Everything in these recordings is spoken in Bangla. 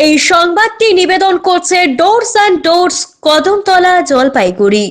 এই সংবাদটি নিবেদন করছে doors and doors, Kadamtala, Jalpaiguri.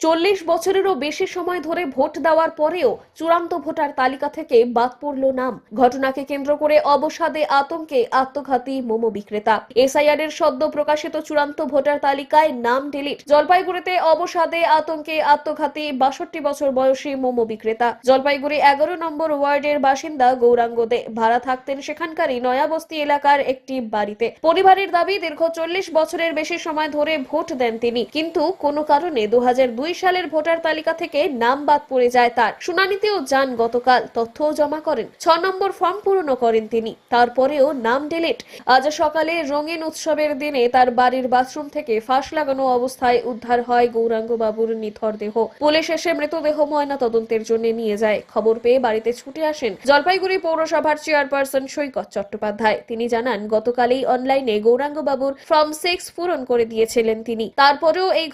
40 বছরেরও বেশি সময় ধরে ভোট দেওয়ার পরেও চূড়ান্ত ভোটার তালিকা থেকে বাদ পড়ল নাম। ঘটনাকে কেন্দ্র করে অবসাদে আতঙ্কে আত্মঘাতী মোমো বিক্রেতা। এসআইআর এর সদ্য প্রকাশিত চূড়ান্ত ভোটার তালিকায় নাম ডিলিট। জলপাইগুড়িতে অবসাদে আতঙ্কে আত্মঘাতী 62 বছর বয়সী মোমো বিক্রেতা। জলপাইগুড়ি 11 নম্বর ওয়ার্ডের বাসিন্দা গৌরাঙ্গ দে ভাড়া থাকতেন সেখানকারই নয়াবস্তি এলাকার একটি বাড়িতে। পরিবারের দাবি, দীর্ঘ 40 বছরের বেশি সময় ধরে ভোট দেন তিনি, কিন্তু কোনো কারণে 2002 সালের ভোটার তালিকা থেকে নাম বাদ পড়ে যায় তার। শুনানিতেও যান গতকাল, তথ্যও জমা করেন, 6 নম্বর ফর্ম পূরণ করেন তিনি, তারপরেও নাম ডিলিট। আজ সকালে রঙিন উৎসবের দিনে তার বাড়ির বাথরুম থেকে ফাঁস লাগানো অবস্থায় উদ্ধার হয় গৌরাঙ্গ বাবুর নিথর দেহ। পুলিশ এসে মৃতদেহ ময়না তদন্তের জন্য নিয়ে যায়। খবর পেয়ে বাড়িতে ছুটে আসেন জলপাইগুড়ি পৌরসভার চেয়ারপারসন সৈকত চট্টোপাধ্যায়। তিনি জানান, গতকালই অনলাইনে গৌরাঙ্গ বাবুর ফর্ম 6 পূরণ করে দিয়েছিলেন তিনি। তারপরেও এই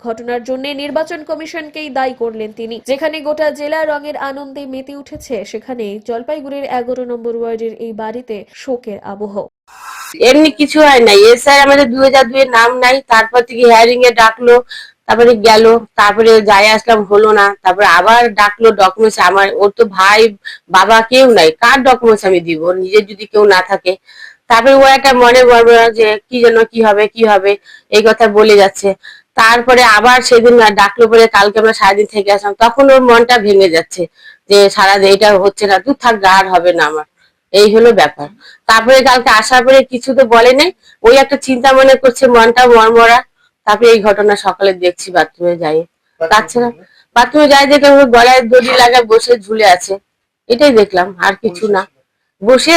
ঘটনার জন্য নির্বাচন কমিশনকেই দায়ী করলেন তিনি। যেখানে গোটা জেলা রঙের আনন্দে মেতে উঠেছে, সেখানে জলপাইগুড়ির 11 নম্বর ওয়ার্ডের এই বাড়িতে শোকের আবহ। এমনি কিছু হয় নাই, এসআই আমাদের 2002 এর নাম নাই। তারপর থেকে হিয়ারিং এ ডাকলো, তারপরে গেল, তারপরে যাই আসলাম, হলো না। তারপরে আবার ডাকলো, ডকুমেন্টস আমার, ওর তো ভাই বাবা কেউ নাই, কার ডকুমেন্টস আমি দিব? নিজের যদি কেউ না থাকে। তারপরে ও একটা মনে গড়বড় যে কি যেন কি হবে এই কথা বলে যাচ্ছে। তারপরে আবার সেদিন ডাকলো, পরে কালকে আমরা সারাদিন থেকে আসলাম, তখন ওর মনটা ভেঙে যাচ্ছে যে সারাদিন এটা হচ্ছে না, তুই থাক, আর হবে না আমার, এই হলো ব্যাপার। তারপরে কালকে আসার পরে কিছু তো বলে নাই, ওই একটা চিন্তা মনে করছে, মনটা মরমরা। তারপরে এই ঘটনা সকালে দেখছি, বাথরুমে যাই, তাছাড়া বাথরুমে যাই দেখলাম গলায় দড়ি লাগা বসে ঝুলে আছে, এটাই দেখলাম, আর কিছু না। বসে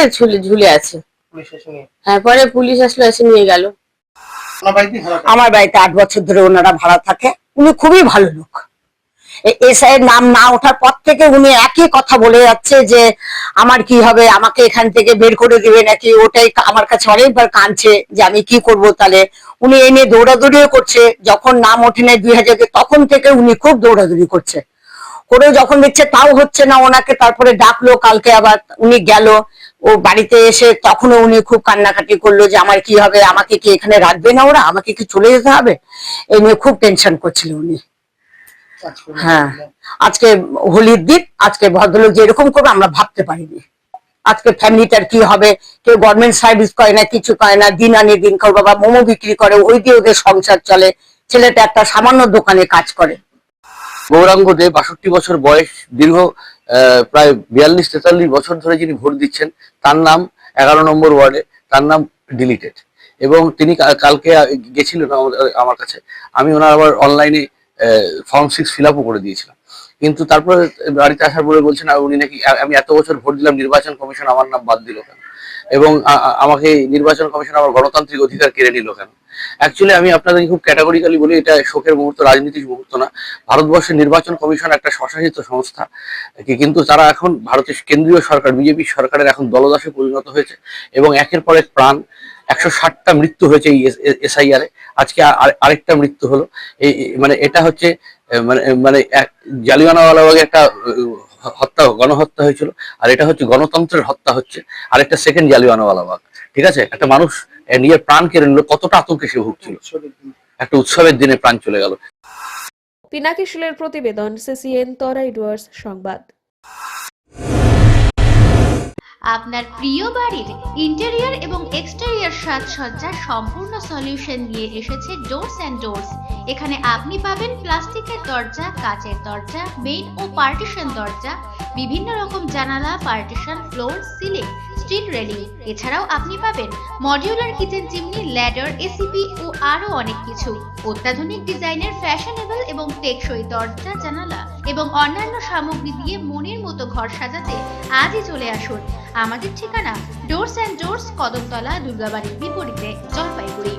ঝুলে আছে। হ্যাঁ, পরে পুলিশ আসলো, এসে নিয়ে গেল। আমার বাড়িতে 8 বছর ধরে ওনারা ভাড়া থাকে। উনি খুবই ভালো লোক। এসআই এর নাম না ওঠার পর থেকে উনি একই কথা বলে যাচ্ছে যে আমার কি হবে, আমাকে এখান থেকে বের করে দেবে নাকি। ওটাই আমার কাছে অনেকবার কাঁদছে যে আমি কি করব। তাহলে উনি এই নিয়ে দৌড়াদৌড়িও করছে। যখন নাম ওঠে নাই 2000 তখন থেকে উনি খুব দৌড়াদৌড়ি করছে, করে যখন দেখছে তাও হচ্ছে না, ওনাকে তারপরে ডাকলো। কালকে আবার উনি গেল, ও বাড়িতে এসে তখনও উনি খুব কান্নাকাটি করলো যে আমার কি হবে, আমাকে কি এখানে রাখবে না ওরা, আমাকে কি চলে যেতে হবে, এই নিয়ে খুব টেনশন করছিল উনি। হ্যাঁ, আজকে হোলির দিন, আজকে ভদ্রলোক যেরকম করবে আমরা ভাবতে পারিনি। আজকে ফ্যামিলিটার কি হবে, কেউ গভর্নমেন্ট সার্ভিস করে না, কিছু করে না, দিন আনে দিন খাও, বাবা মোমো বিক্রি করে, ওই দিয়ে ওদের সংসার চলে। ছেলেটা একটা সামান্য দোকানে কাজ করে। গৌরাঙ্গ দে 62 বছর বয়স, দীর্ঘ প্রায় 42-43 বছর ধরে যিনি ভোট দিচ্ছেন, তার নাম 11 নম্বর ওয়ার্ডে, তার নাম ডিলিটেড। এবং তিনি কালকে গেছিলেন আমার কাছে, আমি ওনার আবার অনলাইনে ফর্ম 6 ফিল আপও করে দিয়েছিলাম। কিন্তু তারপরে বাড়িতে আসার পরে বলছেন উনি নাকি আমি এত বছর ভোট দিলাম, নির্বাচন কমিশন আমার নাম বাদ দিল কেন, এবং আমাকে নির্বাচন কমিশন আমার গণতান্ত্রিক অধিকার কেড়ে নিল কেন। অ্যাকচুয়ালি আমি আপনাদের খুব ক্যাটাগরিক্যালি বলি, এটা শোকের মুহূর্ত, রাজনীতির মুহূর্ত না। ভারতবর্ষের নির্বাচন কমিশন একটা স্বশাসিত সংস্থা, কিন্তু তারা এখন ভারতের কেন্দ্রীয় সরকার, বিজেপি সরকারের এখন দলদাসে পরিণত হয়েছে। এবং একের পর এক প্রাণ, 160টা মৃত্যু হয়েছে এই এসআইআর এ। আজকে আরেকটা মৃত্যু হলো। এই মানে এটা হচ্ছে মানে মানে জালিয়ানওয়ালাবাগে একটা হত্যা, গণহত্যা হয়েছিল, আর এটা হচ্ছে গণতন্ত্রের হত্যা হচ্ছে, আর একটা সেকেন্ড জালিয়ানওয়ালাবাগ। ঠিক আছে, একটা মানুষ নিজের প্রাণ কেড়ে নিল, কতটা আতঙ্কে সে ভুগছিল। একটা উৎসবের দিনে প্রাণ চলে গেল। পিনাকি শীলের প্রতিবেদন, সিসিএন তরাই ডুয়ার্স সংবাদ। আপনার প্রিয় বাড়ির ইন্টেরিয়র এবং এক্সটেরিয়র সাজসজ্জার সম্পূর্ণ সলিউশন নিয়ে এসেছে ডোরস অ্যান্ড ডোরস। এখানে আপনি পাবেন প্লাস্টিকের দরজা, কাচের দরজা, মেইন ও পার্টিশন দরজা, বিভিন্ন রকম জানালা, partition, floor, ceiling, steel railing. এছাড়াও আপনি পাবেন modular kitchen chimney, ladder, ACP ও আরো অনেক কিছু। অত্যাধুনিক ডিজাইনের ফ্যাশনেবল এবং টেকসই দরজা, জানালা এবং অন্যান্য সামগ্রী দিয়ে মনের মতো ঘর সাজাতে আজই চলে আসুন। আমাদের ঠিকানা ডোরস অ্যান্ড ডোরস, কদমতলা, দুর্গাবাড়ির বিপরীতে, জলপাইগুড়ি।